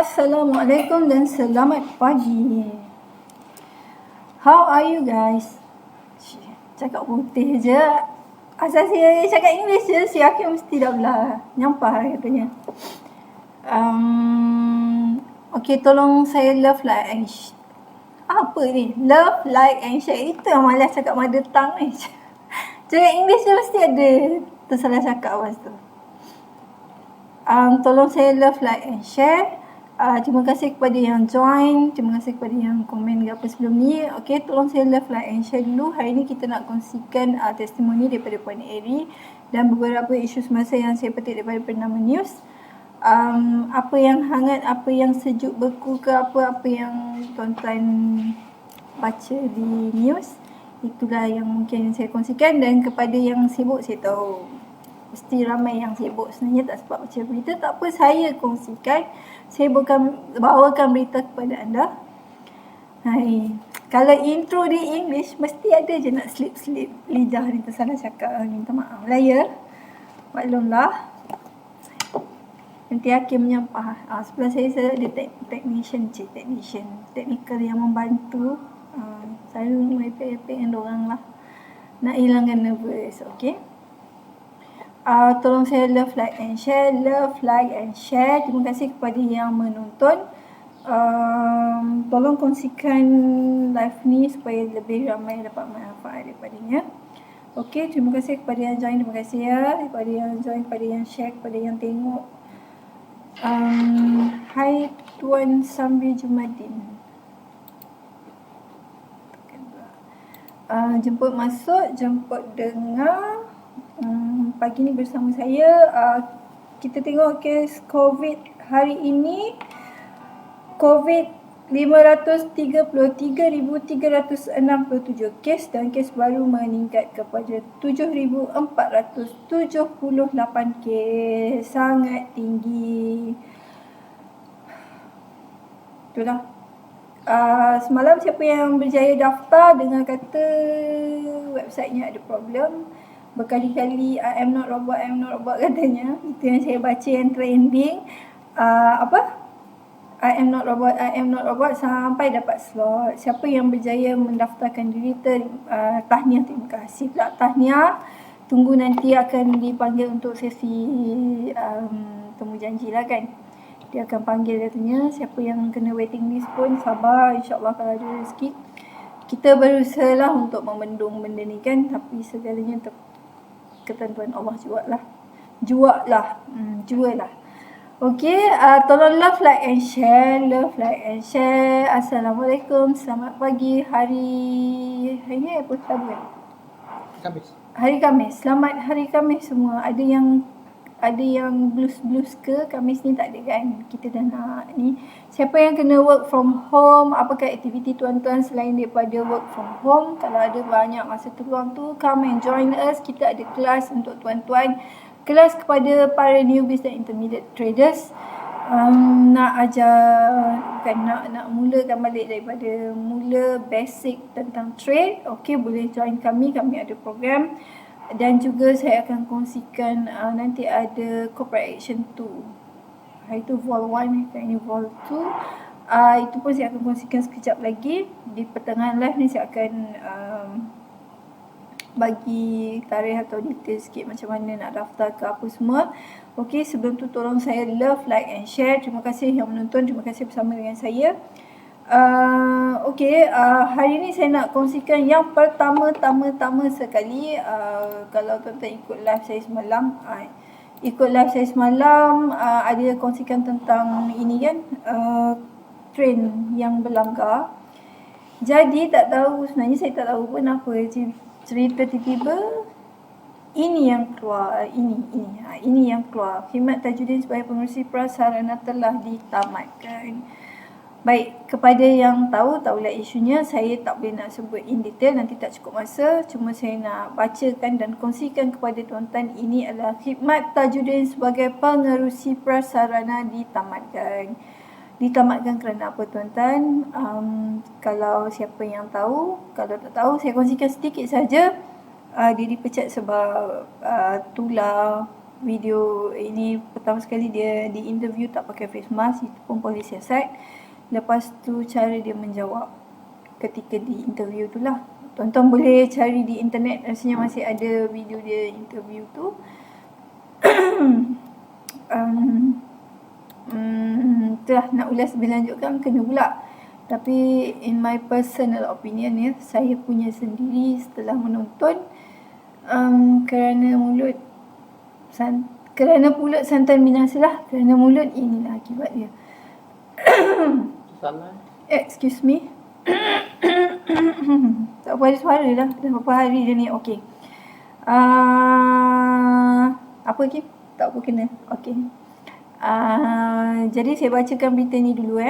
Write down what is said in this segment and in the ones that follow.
Assalamualaikum dan selamat pagi. How are you guys? Cakap putih je. Asal saya cakap English je, si Hakim mesti dah belah. Nyampah katanya. Okay, tolong saya love, like and apa ni? Love, like and share. Itu yang malas cakap mother tongue ni. Cakap English je mesti ada tersalah cakap lepas tu. Tolong saya love, like and share. Terima kasih kepada yang join, terima kasih kepada yang komen ke apa sebelum ni. Okay, tolong saya love, like and share dulu. Hari ni kita nak kongsikan testimoni daripada Puan Eri dan beberapa isu semasa yang saya petik daripada Bernama News. Apa yang hangat, apa yang sejuk beku ke apa yang tuan-tuan baca di news, itulah yang mungkin saya kongsikan. Dan kepada yang sibuk, saya tahu mesti ramai yang sibuk sebenarnya tak sempat baca berita. Tak apa, saya kongsikan. Saya bawakan berita kepada anda. Hai. Kalau intro di English, mesti ada je nak slip-slip lidah ni tersalah cakap. Minta maaf lah ya. Maklumlah. Nanti Hakim menyampah. Sebelah saya ada technical yang membantu. Selalu merepek-repek dengan orang lah. Nak hilangkan nervous, okay? Tolong saya love, like and share. Love, like and share. Terima kasih kepada yang menonton. Tolong kongsikan live ni supaya lebih ramai dapat manfaat daripadanya. Okey, terima kasih kepada yang join. Terima kasih ya kepada yang join, kepada yang share, kepada yang tengok. Hai Tuan Sambil Jumadin. Jemput masuk, jemput dengar. Pagi ni bersama saya, kita tengok kes COVID hari ini. COVID 533,367 kes dan kes baru meningkat kepada 7,478 kes. Sangat tinggi. Itulah. Semalam siapa yang berjaya daftar dengar kata websitenya ada problem. Berkali-kali I am not robot katanya. Itu yang saya baca yang trending. I am not robot sampai dapat slot. Siapa yang berjaya mendaftarkan diri, tahniah, terima kasih pula. Tahniah. Tunggu nanti akan dipanggil untuk sesi temu janji lah kan. Dia akan panggil katanya. Siapa yang kena waiting list pun sabar. InsyaAllah kalau ada rezeki. Kita berusaha lah untuk membendung benda ni kan. Tapi segalanya ketentuan Allah jualah. Okey, tolong love, like and share. Love, like and share. Assalamualaikum. Selamat pagi. Hari ni apa Sabtu? Khamis. Hari Khamis. Selamat hari Khamis semua. Ada yang blues ke? Khamis ni tak ada kan? Kita dah nak ni. Siapa yang kena work from home, apakah aktiviti tuan-tuan selain daripada work from home? Kalau ada banyak masa terluang tu, come and join us. Kita ada kelas untuk tuan-tuan. Kelas kepada para newbies dan intermediate traders. Nak ajar, kan, nak mulakan balik daripada mula basic tentang trade. Okey, boleh join kami. Kami ada program. Dan juga saya akan kongsikan nanti ada corporate action 2. Hari tu vol 1, hari ni vol 2. Itu pun saya akan kongsikan sekejap lagi. Di pertengahan live ni saya akan bagi tarikh atau detail sikit macam mana nak daftar ke apa semua. Okey, sebelum tu tolong saya love, like and share. Terima kasih yang menonton, terima kasih bersama dengan saya. Okey, hari ni saya nak kongsikan yang pertama sekali. Kalau tuan-tuan ikut live saya semalam, ada kongsikan tentang ini kan, trend yang berlanggar. Jadi sebenarnya saya tak tahu pun apa cerita tiba-tiba ini yang keluar. Ini yang keluar. Khidmat Tajudin sebagai pengurusi prasarana telah ditamatkan. Baik, kepada yang tahulah isunya, saya tak boleh nak sebut in detail, nanti tak cukup masa. Cuma saya nak bacakan dan kongsikan kepada tuan-tuan, ini adalah khidmat Tajudin sebagai pengerusi prasarana ditamatkan. Ditamatkan kerana apa tuan-tuan? Kalau siapa yang tahu, kalau tak tahu, saya kongsikan sedikit saja. Dia dipecat sebab tular video ini pertama sekali dia di interview tak pakai face mask, itu pun polis siasat. Lepas tu cara dia menjawab ketika di interview tu lah. Tuan-tuan boleh cari di internet, rasanya masih ada video dia interview tu. Itulah, nak ulas lebih lanjut kan kena pula. Tapi in my personal opinion ya, saya punya sendiri setelah menonton, kerana mulut santan binasa lah. Kerana mulut, inilah akibat dia. Salah. Excuse me. Tak apa, ada suara lah. Dah berapa hari dia ni. Okay. Apa lagi? Tak apa kena. Okay. Jadi saya bacakan berita ni dulu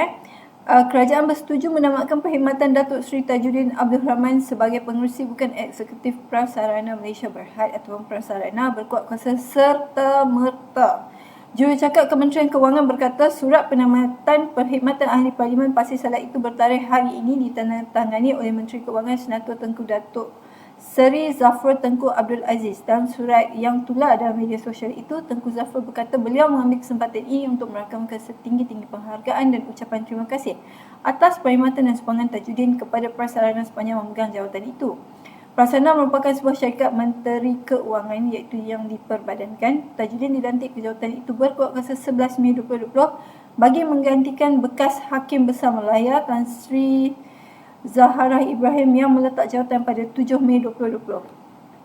Kerajaan bersetuju menamakan perkhidmatan Datuk Seri Tajuddin Abdul Rahman sebagai pengerusi bukan eksekutif Prasarana Malaysia Berhad ataupun Prasarana berkuat kuasa serta-merta. Jurucakap Kementerian Kewangan berkata surat penamatan perkhidmatan Ahli Parlimen Pasir Salat itu bertarikh hari ini ditandatangani oleh Menteri Kewangan Senator Tengku Datuk Seri Zafrul Tengku Abdul Aziz. Dalam surat yang tular dalam media sosial itu, Tengku Zafrul berkata beliau mengambil kesempatan ini untuk merakamkan setinggi-tinggi penghargaan dan ucapan terima kasih atas perkhidmatan dan sumbangan Tajuddin kepada Prasarana sepanjang memegang jawatan itu. Prasarana merupakan sebuah syarikat Menteri Keuangan iaitu yang diperbadankan. Tajuddin dilantik ke jawatan itu berkuat kuasa 11 Mei 2020 bagi menggantikan bekas Hakim Besar Melaya Tan Sri Zaharah Ibrahim yang meletak jawatan pada 7 Mei 2020.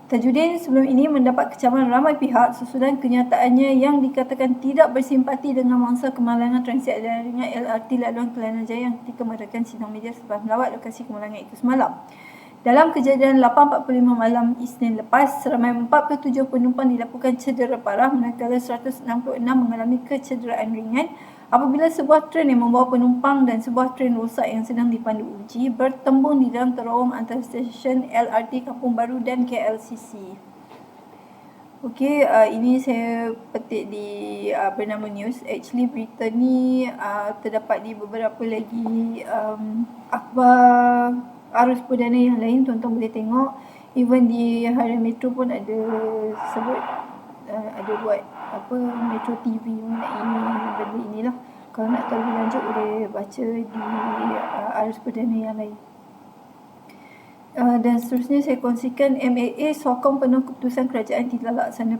Tajuddin sebelum ini mendapat kecaman ramai pihak sesudah kenyataannya yang dikatakan tidak bersimpati dengan mangsa kemalangan transit jaringan LRT laluan Kelana Jaya ketika mengadakan sidang media selepas melawat lokasi kemalangan itu semalam. Dalam kejadian 8.45 malam Isnin lepas, seramai 47 penumpang dilaporkan cedera parah manakala 166 mengalami kecederaan ringan apabila sebuah tren yang membawa penumpang dan sebuah tren rosak yang sedang dipandu uji bertembung di dalam terowong antara stesen LRT Kampung Baru dan KLCC. Okey, ini saya petik di Bernama News. Actually berita ni terdapat di beberapa lagi akhbar arus perdana yang lain, tuan-tuan boleh tengok. Even di Harian Metro pun ada sebut, ada buat Metro TV mengenai benda inilah. Kalau nak tahu lebih lanjut boleh baca di arus perdana yang lain. Dan seterusnya saya kongsikan MAA sokong penuh keputusan kerajaan tidak laksana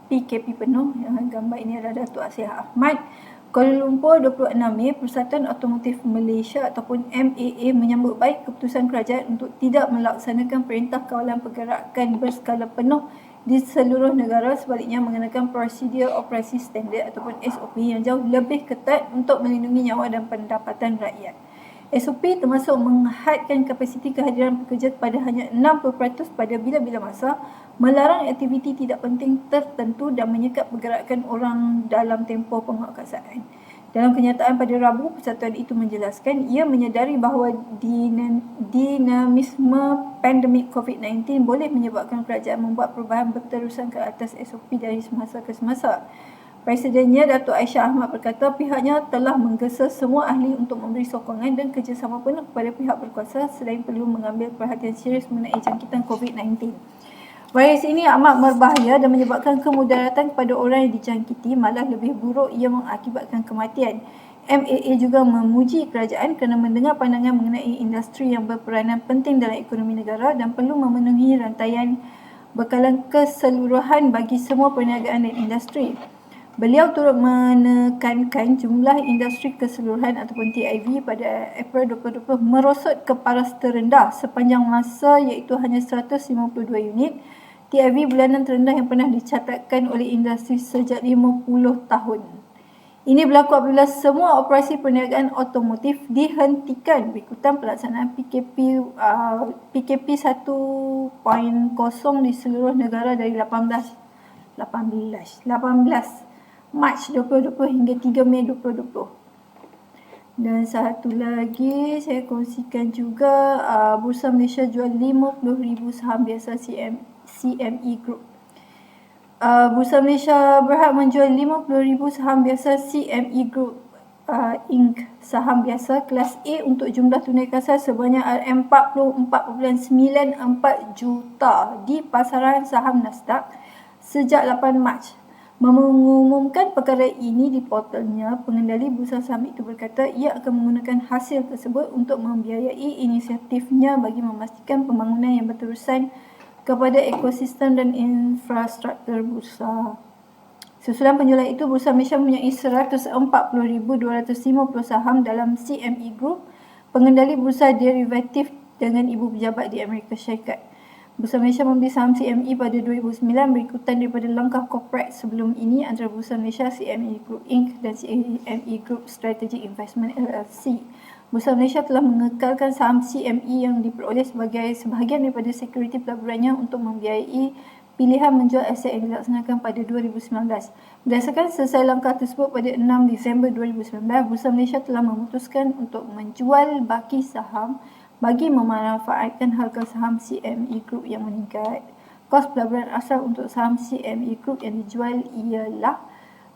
PKP penuh. Gambar ini adalah Datuk Asiah Ahmad. Kuala Lumpur 26 Mei, Persatuan Automotif Malaysia ataupun MAA menyambut baik keputusan kerajaan untuk tidak melaksanakan Perintah Kawalan Pergerakan berskala penuh di seluruh negara, sebaliknya mengenakan prosedur operasi standard ataupun SOP yang jauh lebih ketat untuk melindungi nyawa dan pendapatan rakyat. SOP termasuk menghadkan kapasiti kehadiran pekerja kepada hanya 60% pada bila-bila masa, melarang aktiviti tidak penting tertentu dan menyekat pergerakan orang dalam tempoh penguatkuasaan. Dalam kenyataan pada Rabu, persatuan itu menjelaskan ia menyedari bahawa dinamisme pandemik COVID-19 boleh menyebabkan kerajaan membuat perubahan berterusan ke atas SOP dari semasa ke semasa. Presidennya Datuk Aisyah Ahmad berkata pihaknya telah menggesa semua ahli untuk memberi sokongan dan kerjasama penuh kepada pihak berkuasa selain perlu mengambil perhatian serius mengenai jangkitan COVID-19. Virus ini amat berbahaya dan menyebabkan kemudaratan kepada orang yang dijangkiti, malah lebih buruk ia mengakibatkan kematian. MAA juga memuji kerajaan kerana mendengar pandangan mengenai industri yang berperanan penting dalam ekonomi negara dan perlu memenuhi rantaian bekalan keseluruhan bagi semua perniagaan dan industri. Beliau turut menekankan jumlah industri keseluruhan ataupun TIV pada April 2020 merosot ke paras terendah sepanjang masa iaitu hanya 152 unit. TIV bulanan terendah yang pernah dicatatkan oleh industri sejak 50 tahun. Ini berlaku apabila semua operasi perniagaan otomotif dihentikan berikutan pelaksanaan PKP 1.0 di seluruh negara dari 18 Mac 2020 hingga 3 Mei 2020. Dan satu lagi saya kongsikan juga Bursa Malaysia jual 50,000 saham biasa CME Group. Bursa Malaysia Berhad menjual 50,000 saham biasa CME Group Inc. Saham biasa kelas A untuk jumlah tunai kasar sebanyak RM44.94 juta di pasaran saham Nasdaq sejak 8 Mac. Mengumumkan perkara ini di portalnya, pengendali bursa saham itu berkata ia akan menggunakan hasil tersebut untuk membiayai inisiatifnya bagi memastikan pembangunan yang berterusan kepada ekosistem dan infrastruktur bursa. Susulan penjualan itu, Bursa Malaysia mempunyai 140,250 saham dalam CME Group, pengendali bursa derivatif dengan ibu pejabat di Amerika Syarikat. Bursa Malaysia membeli saham CME pada 2009 berikutan daripada langkah korporat sebelum ini antara Bursa Malaysia, CME Group Inc. dan CME Group Strategic Investment LLC. Bursa Malaysia telah mengekalkan saham CME yang diperoleh sebagai sebahagian daripada sekuriti pelaburannya untuk membiayai pilihan menjual aset yang dilaksanakan pada 2019. Berdasarkan selesai langkah tersebut pada 6 Disember 2019, Bursa Malaysia telah memutuskan untuk menjual baki saham bagi memanfaatkan harga saham CME Group yang meningkat. Kos pelaburan asal untuk saham CME Group yang dijual ialah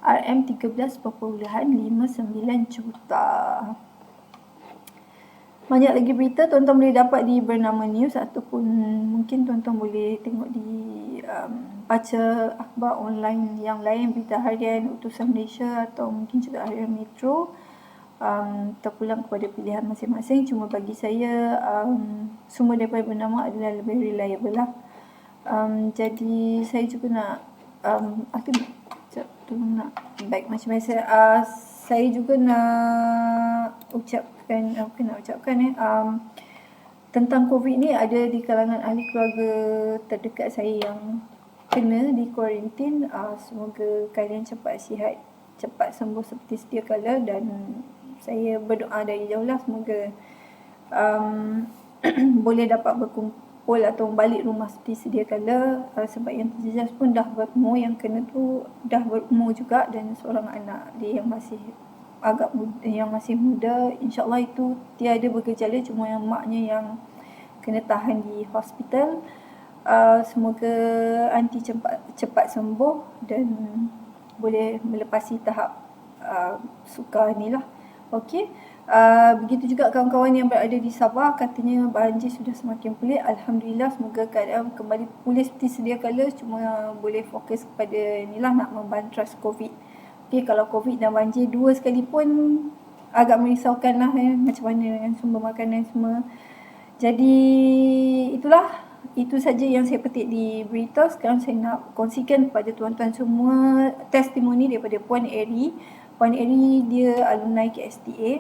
RM13.59 juta. Banyak lagi berita tuan-tuan boleh dapat di Bernama News ataupun mungkin tuan-tuan boleh tengok di baca akhbar online yang lain, Berita Harian Utusan Malaysia atau mungkin juga Harian Metro. Terpulang kepada pilihan masing-masing. Cuma bagi saya sumber daripada Bernama adalah lebih reliable lah. Jadi saya juga nak baik macam biasa, saya juga nak ucapkan tentang COVID ni, ada di kalangan ahli keluarga terdekat saya yang kena di kuarantin. Semoga kalian cepat sihat, cepat sembuh seperti sedia kala, dan saya berdoa dari jauh lah semoga boleh dapat berkumpul atau balik rumah seperti sedia kala, sebab yang terjejas pun dah berumur, yang kena tu dah berumur juga, dan seorang anak dia yang masih agak muda, yang masih muda. InsyaAllah itu tiada bergejala, cuma yang maknya yang kena tahan di hospital. Semoga aunty cepat sembuh dan boleh melepasi tahap sukar ni lah. Okey. Begitu juga kawan-kawan yang berada di Sabah, katanya banjir sudah semakin pulih. Alhamdulillah, semoga keadaan kembali pulih seperti sedia kala. Cuma boleh fokus kepada inilah, nak membantras COVID. Okay, kalau COVID dan banjir dua sekali pun agak merisaukan lah macam mana dengan sumber makanan semua. Jadi itu saja yang saya petik di berita. Sekarang saya nak kongsikan kepada tuan-tuan semua testimoni daripada Puan Eri. Puan Eri dia alumni KSTA,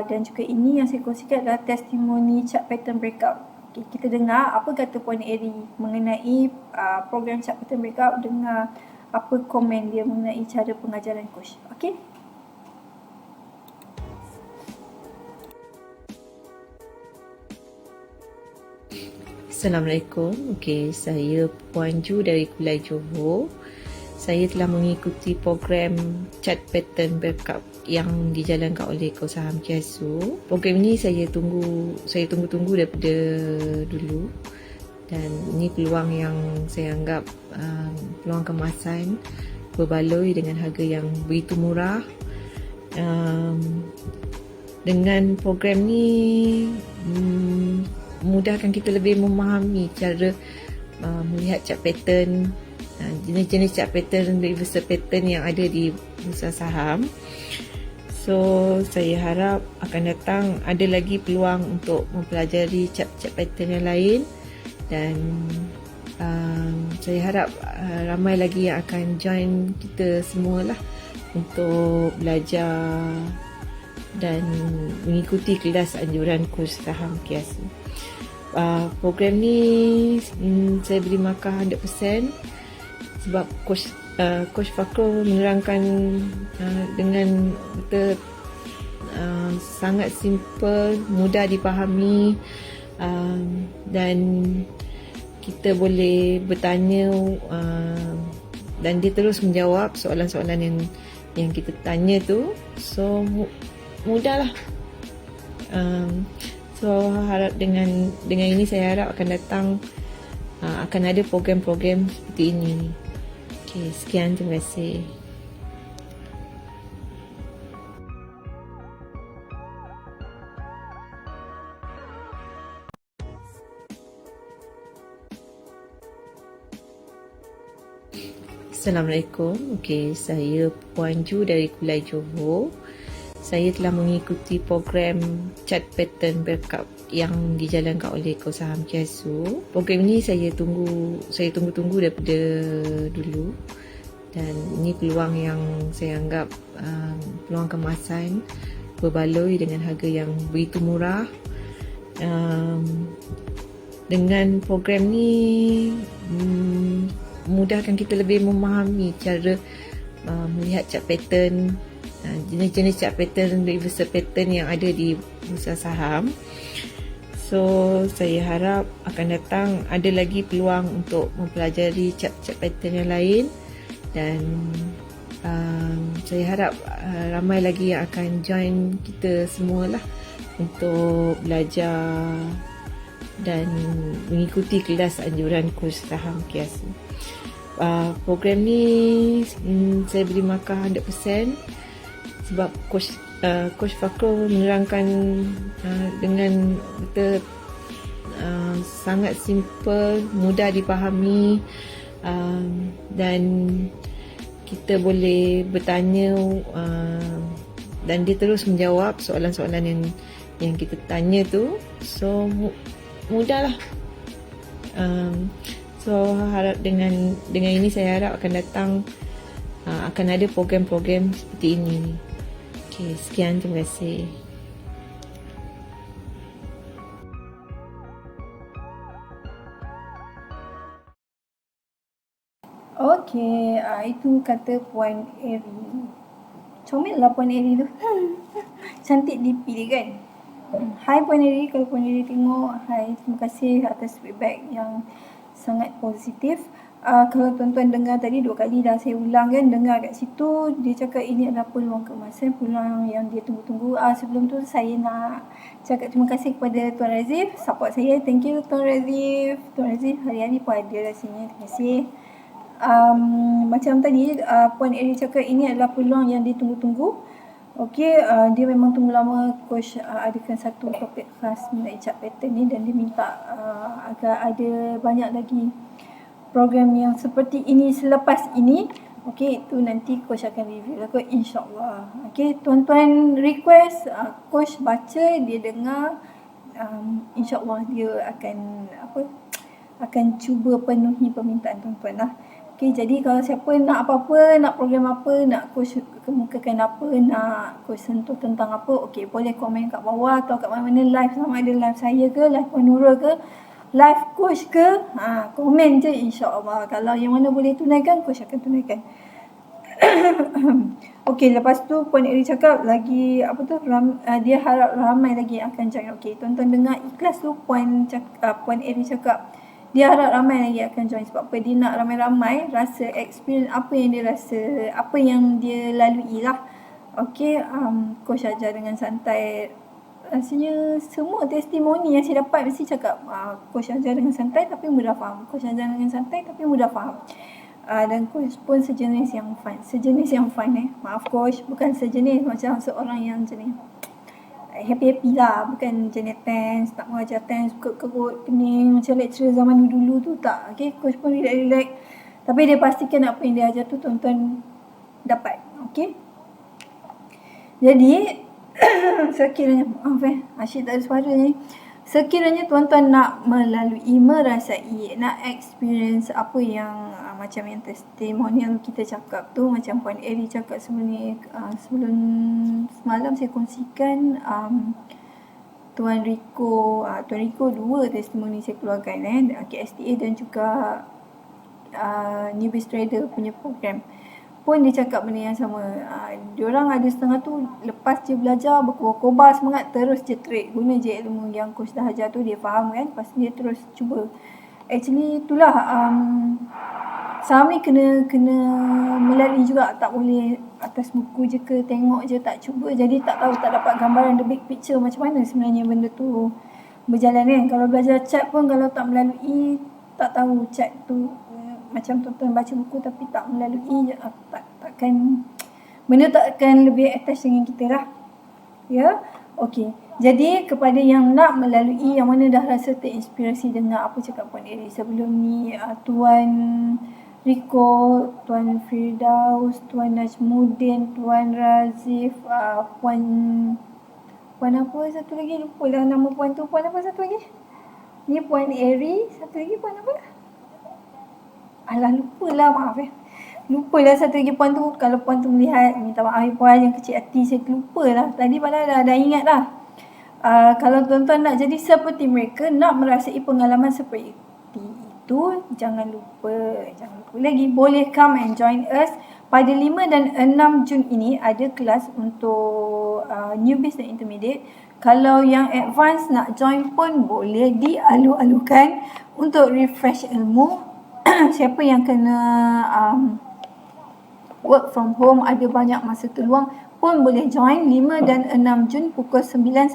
dan juga ini yang saya kongsikan adalah testimoni chart pattern breakout. Okay, kita dengar apa kata Puan Eri mengenai program chart pattern breakout, dengar apa komen dia mengenai cara pengajaran coach. Okey. Assalamualaikum. Okey, saya Puan Ju dari Kulai Johor. Saya telah mengikuti program chart pattern breakout yang dijalankan oleh Ekor Saham Kiasu. Program ini saya tunggu-tunggu daripada dulu, dan ini peluang yang saya anggap peluang kemasan, berbaloi dengan harga yang begitu murah. Dengan program ni memudahkan kita lebih memahami cara melihat chart pattern, jenis-jenis chart pattern, reversal pattern yang ada di bursa saham. So saya harap akan datang ada lagi peluang untuk mempelajari chart pattern yang lain, dan saya harap ramai lagi yang akan join kita semualah untuk belajar dan mengikuti kelas anjuran kurs saham Kiasu. Program ni saya beri markah 100% sebab Coach Fakrul menerangkan dengan betul, sangat simple, mudah dipahami, dan kita boleh bertanya, dan dia terus menjawab soalan-soalan yang kita tanya tu. So mudahlah. So harap dengan ini saya harap akan datang akan ada program-program seperti ini. Okey, sekian, terima kasih. Assalamualaikum. Okey, saya Puan Ju dari Kulai Johor. Saya telah mengikuti program Cat Pattern Backup yang dijalankan oleh Kos Saham Kiasu. Program ini saya tunggu-tunggu daripada dulu, dan ini peluang yang saya anggap peluang kemasan, berbaloi dengan harga yang begitu murah. Dengan program ni memudahkan kita lebih memahami cara melihat chart pattern, jenis-jenis chart pattern, reversal pattern yang ada di bursa saham. So saya harap akan datang ada lagi peluang untuk mempelajari chart pattern yang lain, dan saya harap ramai lagi yang akan join kita semualah untuk belajar dan mengikuti kelas anjuran Kos Saham Kiasu. Program ni saya beri markah 100% sebab Coach Fakrul menerangkan dengan betul sangat simple, mudah dipahami, dan kita boleh bertanya dan dia terus menjawab soalan-soalan yang kita tanya tu. So mudahlah. So harap dengan ini saya harap akan datang akan ada program-program seperti ini. Okey, sekian, terima kasih. Okey, itu kata Puan Eri. Comel lah Puan Eri tu. Cantik DP dia kan. Hai Puan Eri, kalau Puan Eri tengok, hai, terima kasih atas feedback yang sangat positif. Kalau tuan-tuan dengar tadi 2 kali dah saya ulang kan, dengar kat situ dia cakap ini adalah peluang kemasan, peluang yang dia tunggu-tunggu. Sebelum tu saya nak cakap terima kasih kepada Tuan Razif, support saya. Thank you Tuan Razif. Tuan Razif hari-hari pun ada rasanya. Terima kasih. Macam tadi Puan Eri cakap ini adalah peluang yang ditunggu-tunggu. Okey, dia memang tunggu lama coach adakan satu topik khas mengenai chart pattern ni, dan dia minta agar ada banyak lagi program yang seperti ini selepas ini. Okey, itu nanti coach akan review lah kot, insyaAllah. Okey, tuan-tuan request, coach baca, dia dengar, insyaAllah dia akan cuba penuhi permintaan tuan-tuan lah. Okay, jadi kalau siapa nak apa-apa, nak program apa, nak coach kemukakan apa, nak coach sentuh tentang apa, okay, boleh komen kat bawah atau kat mana-mana live, sama ada live saya ke, live Puan Nurul ke, live coach ke, komen je, insyaAllah. Kalau yang mana boleh tunaikan, coach akan tunaikan. Okay, lepas tu Puan Eri cakap lagi dia harap ramai lagi akan join. Okay, tuan-tuan dengar ikhlas tu Puan Eri cakap dia harap ramai lagi akan join. Sebab apa? Dia nak ramai-ramai rasa experience apa yang dia rasa, apa yang dia lalui lah. Okay, coach ajar dengan santai. Rasanya semua testimoni yang saya dapat mesti cakap coach ajar dengan santai tapi mudah faham. Coach ajar dengan santai tapi mudah faham. Dan coach pun sejenis yang fun. Maaf coach, bukan sejenis macam seorang yang jenis happy lah, bukan jenis tense, nak mengajar tense, kerut, pening macam lecturer zaman dulu tu, tak. Okay, coach pun relax, tapi dia pastikan apa yang dia ajar tu tuan-tuan dapat. Okay, jadi sekiranya, maaf asyik tak ada suara ni. Sekiranya tuan-tuan nak melalui, merasai, nak experience apa yang macam yang testimonial kita cakap tu, macam Puan Eri cakap sebelum semalam saya kongsikan Tuan Rico 2 testimoni saya keluarkan KSTA dan juga Newbie Trader punya program pun dia cakap benda yang sama. Diorang ada setengah tu lepas je belajar berkobar semangat, terus je trade, guna je ilmu yang coach dah ajar tu, dia faham kan, lepas dia terus cuba. Actually itulah saham ni kena melalui juga, tak boleh atas buku je ke, tengok je tak cuba, jadi tak tahu, tak dapat gambaran the big picture macam mana sebenarnya benda tu berjalan kan. Kalau belajar chart pun kalau tak melalui, tak tahu chart tu macam tuan-tuan baca buku tapi tak melalui, takkan benda takkan lebih attach dengan kita lah. Ya, okey. Jadi kepada yang nak melalui, yang mana dah rasa terinspirasi dengar apa cakap Puan Eri sebelum ni, Tuan Riko, Tuan Firdaus, Tuan Najmuddin, Tuan Razif, Puan apa satu lagi, lupa lah nama puan tu. Puan apa satu lagi? Ni Puan Eri, satu lagi puan apa? Alah, lupa lah, maaf Lupa lah satu lagi puan tu. Kalau puan tu melihat, minta maaf puan yang kecil hati, saya terlupa lah. Tadi padahal dah ingat lah. Kalau tuan-tuan nak jadi seperti mereka, nak merasai pengalaman seperti itu, jangan lupa lagi, boleh come and join us. Pada 5 dan 6 Jun ini ada kelas untuk newbies dan intermediate. Kalau yang advance nak join pun boleh dialu-alukan untuk refresh ilmu. Siapa yang kena work from home, ada banyak masa terluang pun boleh join 5 dan 6 Jun pukul 9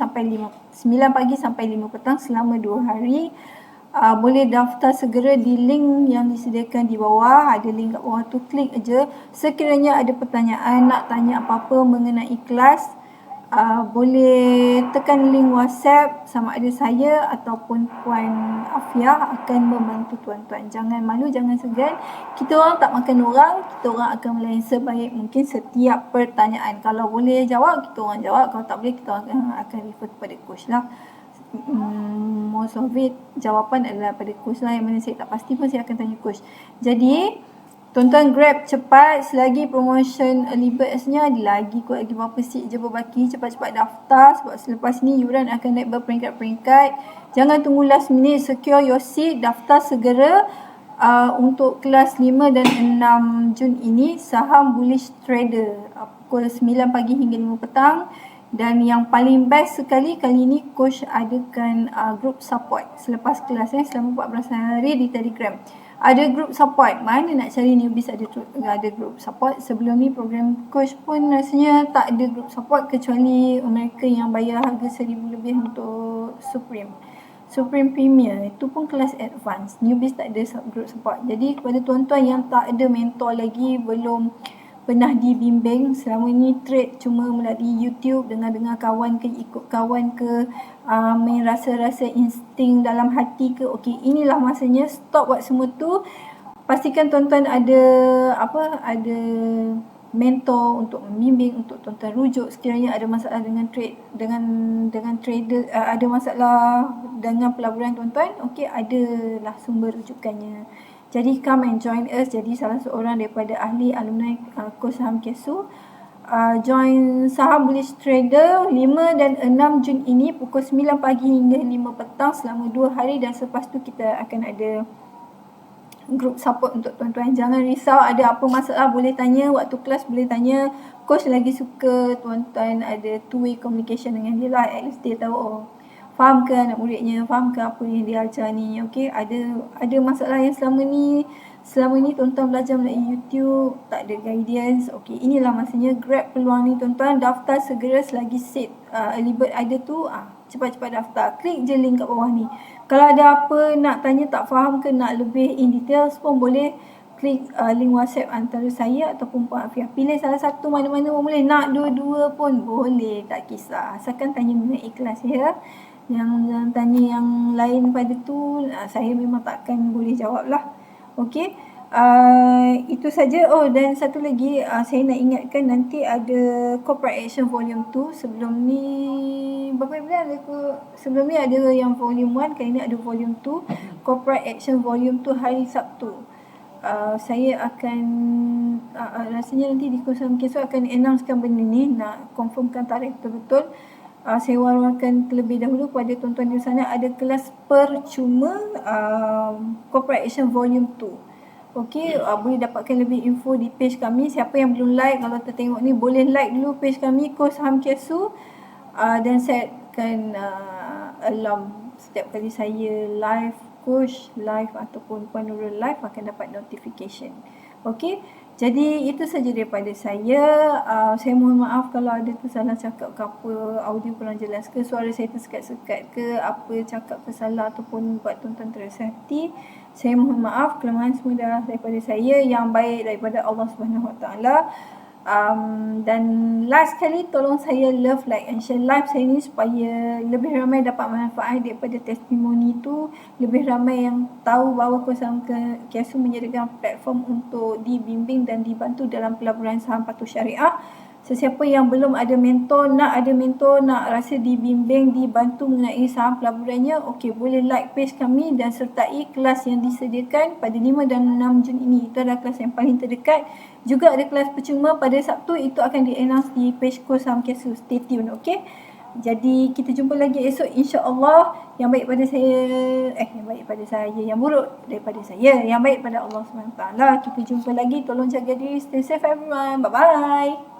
pagi sampai 5 petang selama 2 hari. Boleh daftar segera di link yang disediakan di bawah. Ada link kat bawah tu, klik aja. Sekiranya ada pertanyaan, nak tanya apa-apa mengenai kelas, boleh tekan link WhatsApp sama ada saya ataupun Puan Afiah akan membantu tuan-tuan. Jangan malu, jangan segan. Kita orang tak makan orang, kita orang akan melayan sebaik mungkin setiap pertanyaan. Kalau boleh jawab, kita orang jawab. Kalau tak boleh, kita orang akan refer kepada coach lah. Most of it jawapan adalah pada coach lah. Yang mana saya tak pasti pun saya akan tanya coach. Jadi tuan-tuan grab cepat selagi promotion early birds-nya ada lagi kot, lagi berapa seat je berbaki. Cepat-cepat daftar sebab selepas ni yuran akan naik berperingkat-peringkat. Jangan tunggu last minute, secure your seat, daftar segera. Untuk kelas 5 dan 6 Jun ini saham bullish trader pukul 9 pagi hingga 5 petang. Dan yang paling best sekali, kali ini coach adakan group support selepas kelas selama 14 hari di Telegram. Ada group support. Mana nak cari newbies ada group support. Sebelum ni program coach pun rasanya tak ada group support kecuali mereka yang bayar harga 1,000 lebih untuk Supreme Premier. Itu pun kelas advance. Newbies tak ada group support. Jadi kepada tuan-tuan yang tak ada mentor lagi, belum pernah dibimbing, selama ni trade cuma melalui YouTube, dengar-dengar kawan ke, ikut kawan ke, main rasa-rasa insting dalam hati ke. Okey, inilah masanya stop buat semua tu. Pastikan tuan-tuan ada mentor untuk membimbing, untuk tuan-tuan rujuk sekiranya ada masalah dengan trade, dengan trader, ada masalah dengan pelaburan tuan-tuan. Okey, adalah sumber rujukannya. Jadi come and join us, jadi salah seorang daripada ahli alumni kos saham Kesu. Join saham bullish trader 5 dan 6 Jun ini pukul 9 pagi hingga 5 petang selama 2 hari. Dan selepas tu kita akan ada group support untuk tuan-tuan. Jangan risau, ada apa masalah boleh tanya, waktu kelas boleh tanya. Coach lagi suka tuan-tuan ada two-way communication dengan dia lah. At least dia tahu, faham ke anak muridnya, faham ke apa yang dia ajar ni. Okey, ada masalah yang selama ni tuan-tuan belajar melalui YouTube, tak ada guidance. Okey, inilah masanya, grab peluang ni tuan-tuan. Daftar segera selagi seat early bird ada tu, cepat-cepat daftar. Klik je link kat bawah ni. Kalau ada apa nak tanya, tak faham ke, nak lebih in details pun boleh klik link WhatsApp antara saya ataupun Puan Afiah. Pilih salah satu, mana-mana pun boleh. Nak dua-dua pun boleh, tak kisah. Asalkan tanya mengenai ikhlas ya. Yang tanya yang lain pada tu, saya memang takkan boleh jawab lah. Okey, itu saja. Oh, dan satu lagi, saya nak ingatkan nanti ada Corporate Action Volume 2. Sebelum ni sebelum ni ada yang Volume 1, kali ni ada Volume 2. Corporate Action Volume 2 hari Sabtu. Saya akan rasanya nanti di Kursus Kesu akan announcekan benda ni, nak confirmkan tarikh betul-betul. Saya war-warkan terlebih dahulu kepada tuan-tuan di sana, ada kelas percuma Corporate Action Volume 2. Okey, boleh dapatkan lebih info di page kami. Siapa yang belum like, kalau tertengok ni boleh like dulu page kami, Kos Saham Kesu, dan setkan alarm setiap kali saya live, coach live ataupun Puan Nurul live akan dapat notification. Okey, jadi itu saja daripada saya. Saya mohon maaf kalau ada tersalah cakap ke apa, audio kurang jelas ke, suara saya tersekat-sekat ke, apa cakap tersalah ataupun buat tuan-tuan terasa hati. Saya mohon maaf, kelemahan semua dah daripada saya, yang baik daripada Allah Subhanahu Wa Taala. Dan last kali tolong saya love, like and share live saya ni supaya lebih ramai dapat manfaat daripada testimoni tu, lebih ramai yang tahu bahawa Kuasa Kiasu menyediakan platform untuk dibimbing dan dibantu dalam pelaburan saham patuh syariah. Sesiapa yang belum ada mentor, nak rasa dibimbing, dibantu mengenai saham pelaburannya, okey, boleh like page kami dan sertai kelas yang disediakan pada 5 dan 6 Jun ini. Itu adalah kelas yang paling terdekat. Juga ada kelas percuma pada Sabtu, itu akan di-announce di page Kos Saham Kiasu. Stay tune, okey? Jadi kita jumpa lagi esok, insya-Allah. Yang baik pada saya, yang baik pada saya, yang buruk daripada saya, yang baik pada Allah SWT. Kita jumpa lagi, tolong jaga diri, stay safe everyone. Bye bye.